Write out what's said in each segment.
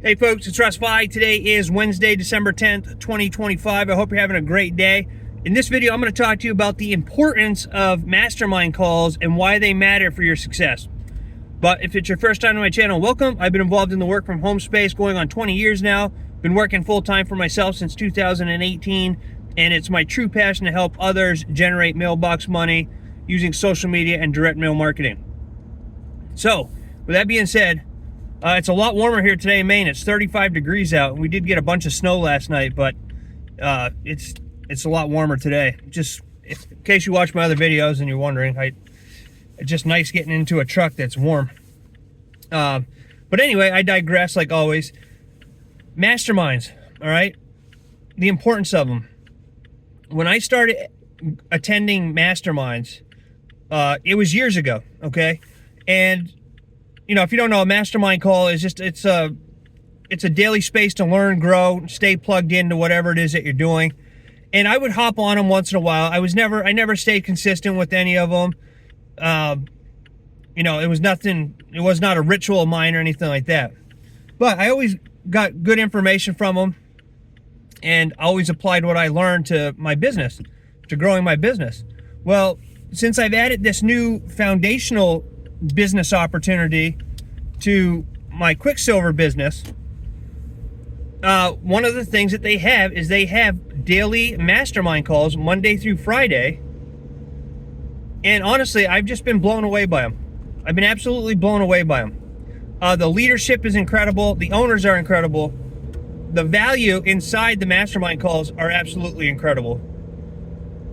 Hey folks, it's Russ. Today is Wednesday, December 10th, 2025. I hope you're having a great day. In this video, I'm going to talk to you about the importance of mastermind calls and why they matter for your success. But if it's your first time on my channel, welcome. I've been involved in the work from home space going on 20 years now. Been working full-time for myself since 2018, and it's my true passion to help others generate mailbox money using social media and direct mail marketing. So, with that being said, it's a lot warmer here today in Maine. It's 35 degrees out. We did get a bunch of snow last night, but it's a lot warmer today. Just in case you watch my other videos and you're wondering, it's just nice getting into a truck that's warm. But anyway, I digress like always. Masterminds, all right? The importance of them. When I started attending masterminds, it was years ago, okay? And you know, if you don't know, a mastermind call is just, it's a daily space to learn, grow, stay plugged into whatever it is that you're doing. And I would hop on them once in a while. I never stayed consistent with any of them. You know, it was not a ritual of mine or anything like that. But I always got good information from them and always applied what I learned to my business, to growing my business. Well, since I've added this new foundational business opportunity to my QuickSilver business, one of the things that they have is they have daily mastermind calls Monday through Friday, and honestly, I've just been blown away by them. I've been absolutely blown away by them. The leadership is incredible. The owners are incredible. The value inside the mastermind calls are absolutely incredible.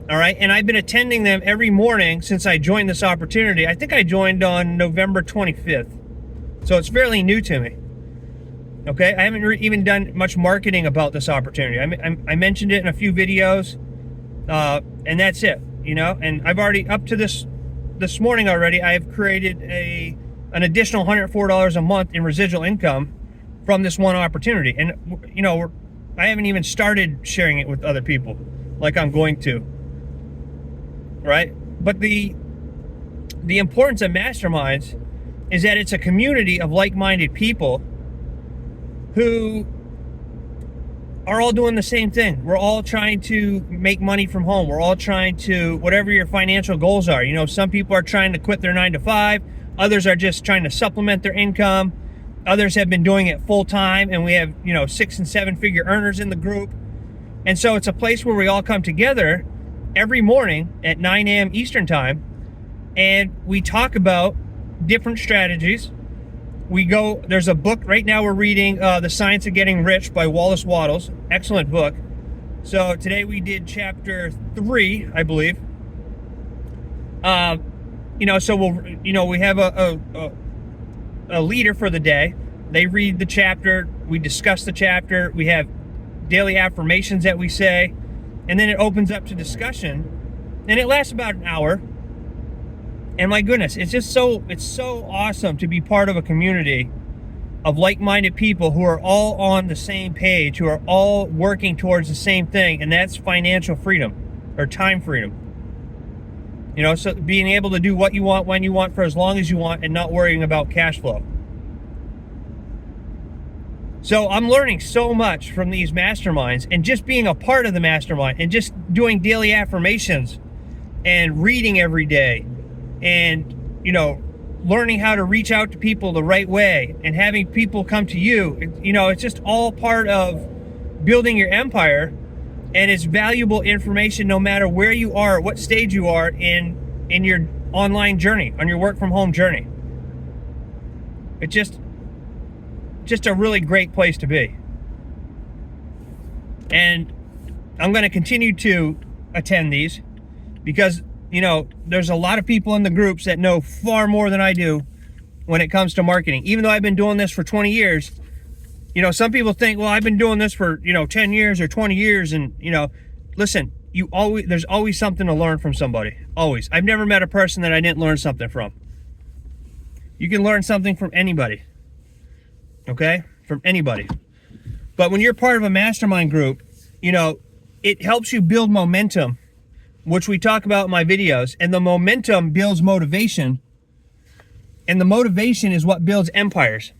All right, and I've been attending them every morning since I joined this opportunity. I think I joined on November 25th, so it's fairly new to me. Okay, I haven't even done much marketing about this opportunity. I mentioned it in a few videos, and that's it. You know, and I've already, up to this morning already, I have created an additional $104 a month in residual income from this one opportunity. And you know, I haven't even started sharing it with other people like I'm going to. Right? But the importance of masterminds is that it's a community of like-minded people who are all doing the same thing. We're all trying to make money from home. We're all trying to, whatever your financial goals are. You know, some people are trying to quit their 9-to-5. Others are just trying to supplement their income. Others have been doing it full-time, and we have, you know, 6- and 7-figure earners in the group. And so it's a place where we all come together every morning at 9 a.m. Eastern time, and we talk about different strategies. There's a book right now we're reading, The Science of Getting Rich by Wallace Wattles. Excellent book. So today we did chapter 3, I believe. You know, so we have a leader for the day. They read the chapter, we discuss the chapter, we have daily affirmations that we say, and then it opens up to discussion, and it lasts about an hour. And my goodness, it's so awesome to be part of a community of like-minded people who are all on the same page, who are all working towards the same thing, and that's financial freedom, or time freedom. You know, so being able to do what you want, when you want, for as long as you want, and not worrying about cash flow. So I'm learning so much from these masterminds, and just being a part of the mastermind, and just doing daily affirmations and reading every day, and, you know, learning how to reach out to people the right way and having people come to you. You know, it's just all part of building your empire, and it's valuable information no matter where you are, what stage you are in your online journey, on your work from home journey. It's just a really great place to be. And I'm going to continue to attend these because, you know, there's a lot of people in the groups that know far more than I do when it comes to marketing. Even though I've been doing this for 20 years, you know, some people think, well, I've been doing this for, you know, 10 years or 20 years. And, you know, listen, there's always something to learn from somebody. Always. I've never met a person that I didn't learn something from. You can learn something from anybody. Okay? From anybody. But when you're part of a mastermind group, you know, it helps you build momentum, which we talk about in my videos, and the momentum builds motivation, and the motivation is what builds empires.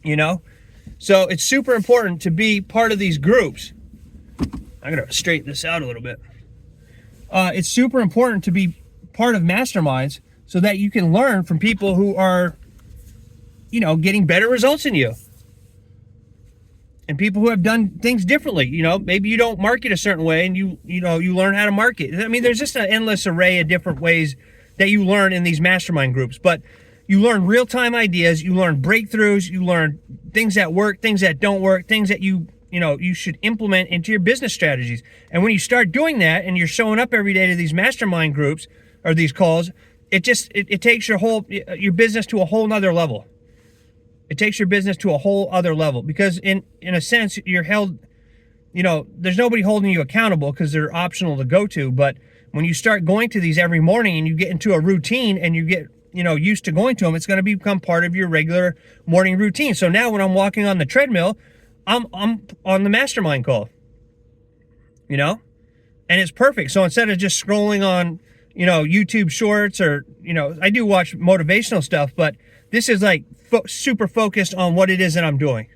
You know, So it's super important to be part of these groups. I'm going to straighten this out a little bit. It's super important to be part of masterminds so that you can learn from people who are, getting better results than you. And people who have done things differently. Maybe you don't market a certain way and you learn how to market. I mean, there's just an endless array of different ways that you learn in these mastermind groups. But you learn real-time ideas, you learn breakthroughs, you learn things that work, things that don't work, things that you should implement into your business strategies. And when you start doing that and you're showing up every day to these mastermind groups or these calls, it takes your business to a whole nother level. It takes your business to a whole other level because in a sense you're held, there's nobody holding you accountable because they're optional to go to. But when you start going to these every morning and you get into a routine and you get used to going to them, it's going to become part of your regular morning routine. So now when I'm walking on the treadmill, I'm on the mastermind call, and it's perfect. So instead of just scrolling on, YouTube shorts or, I do watch motivational stuff, but this is like super focused on what it is that I'm doing.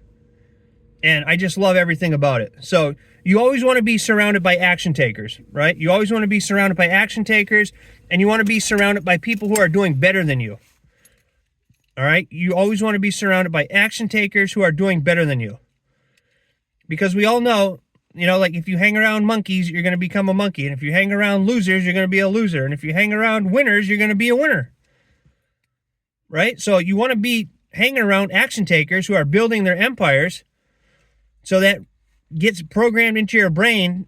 And I just love everything about it. So you always want to be surrounded by action takers, right? You always want to be surrounded by action takers, and you want to be surrounded by people who are doing better than you. All right? You always want to be surrounded by action takers who are doing better than you. Because we all know, like if you hang around monkeys, you're going to become a monkey. And if you hang around losers, you're going to be a loser. And if you hang around winners, you're going to be a winner. Right? So you want to be hanging around action takers who are building their empires, so that gets programmed into your brain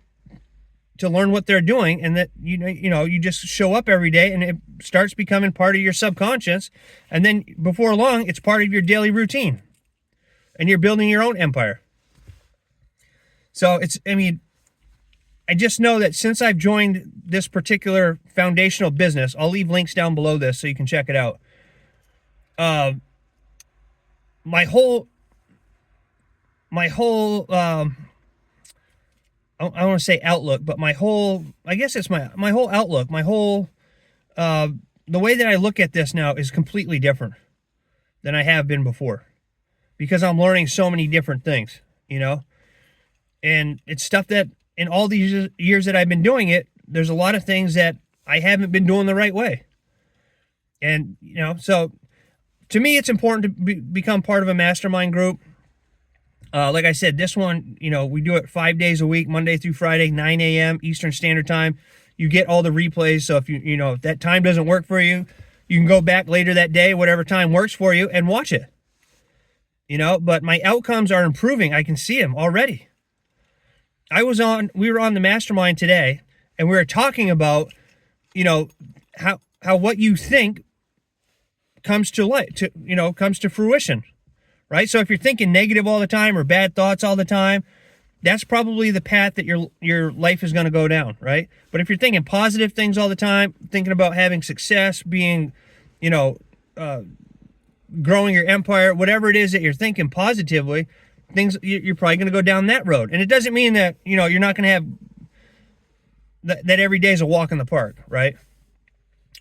to learn what they're doing, and that you just show up every day and it starts becoming part of your subconscious, and then before long it's part of your daily routine and you're building your own empire. So I just know that since I've joined this particular foundational business, I'll leave links down below this so you can check it out. My whole I don't want to say outlook, but my whole outlook, the way that I look at this now is completely different than I have been before, because I'm learning so many different things, and it's stuff that in all these years that I've been doing it, there's a lot of things that I haven't been doing the right way. And, so to me, it's important to become part of a mastermind group. Like I said, this one, we do it 5 days a week, Monday through Friday, 9 a.m. Eastern Standard Time. You get all the replays. So if if that time doesn't work for you, you can go back later that day, whatever time works for you, and watch it. But my outcomes are improving. I can see them already. We were on the mastermind today, and we were talking about, how what you think comes to light, comes to fruition. Right? So if you're thinking negative all the time or bad thoughts all the time, that's probably the path that your life is going to go down, right? But if you're thinking positive things all the time, thinking about having success, being, growing your empire, whatever it is that you're thinking positively, you're probably going to go down that road. And it doesn't mean that, you're not going to have that every day is a walk in the park, right?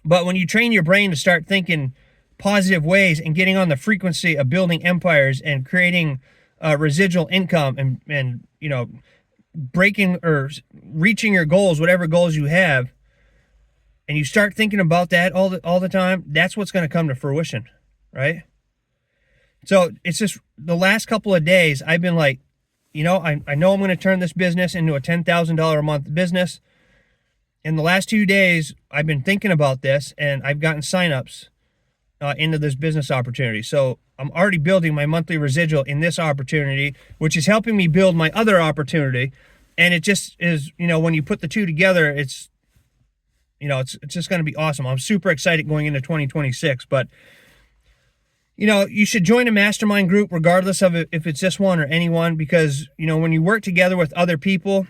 But when you train your brain to start thinking positive ways and getting on the frequency of building empires and creating residual income and breaking or reaching your goals, whatever goals you have, and you start thinking about that all the time, that's what's going to come to fruition, right? So it's just the last couple of days I've been like, I know I'm going to turn this business into a $10,000 a month business. In the last 2 days, I've been thinking about this, and I've gotten signups into this business opportunity. So I'm already building my monthly residual in this opportunity, which is helping me build my other opportunity. And it just is, when you put the two together, it's just going to be awesome. I'm super excited going into 2026, but you should join a mastermind group regardless of if it's this one or anyone, because, when you work together with other people,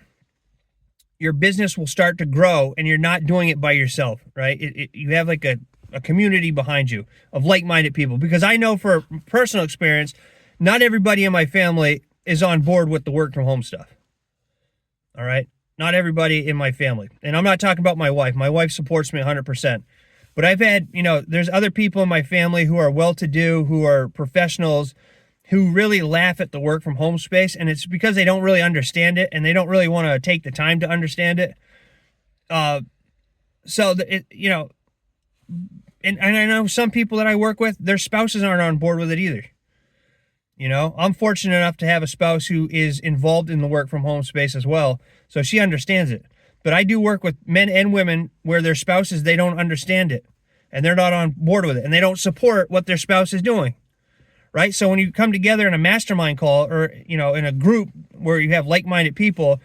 your business will start to grow, and you're not doing it by yourself, right? You have like a community behind you of like-minded people, because I know for personal experience, not everybody in my family is on board with the work from home stuff. All right. Not everybody in my family. And I'm not talking about my wife. My wife supports me 100%, but I've had, there's other people in my family who are well-to-do, who are professionals, who really laugh at the work from home space, and it's because they don't really understand it, and they don't really want to take the time to understand it. You know, and I know some people that I work with, their spouses aren't on board with it either. You know, I'm fortunate enough to have a spouse who is involved in the work from home space as well, so she understands it. But I do work with men and women where their spouses, they don't understand it, and they're not on board with it, and they don't support what their spouse is doing. Right? So when you come together in a mastermind call, or, you know, in a group where you have like-minded people,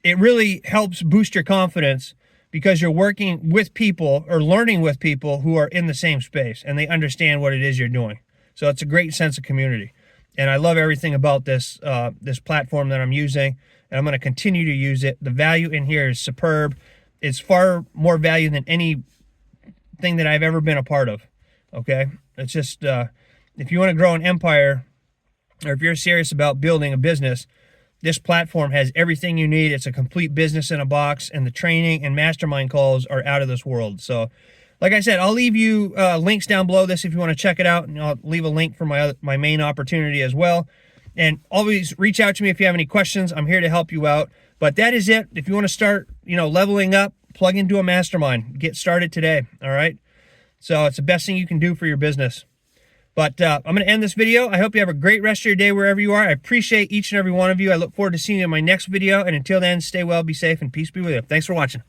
it really helps boost your confidence, because you're working with people or learning with people who are in the same space and they understand what it is you're doing. So it's a great sense of community. And I love everything about this platform that I'm using, and I'm going to continue to use it. The value in here is superb. It's far more value than anything that I've ever been a part of. Okay? It's just, if you want to grow an empire, or if you're serious about building a business, this platform has everything you need. It's a complete business in a box, and the training and mastermind calls are out of this world. So, like I said, I'll leave you links down below this if you want to check it out, and I'll leave a link for my main opportunity as well. And always reach out to me if you have any questions. I'm here to help you out. But that is it. If you want to start, you know, leveling up, plug into a mastermind. Get started today. All right. So it's the best thing you can do for your business. But I'm going to end this video. I hope you have a great rest of your day wherever you are. I appreciate each and every one of you. I look forward to seeing you in my next video. And until then, stay well, be safe, and peace be with you. Thanks for watching.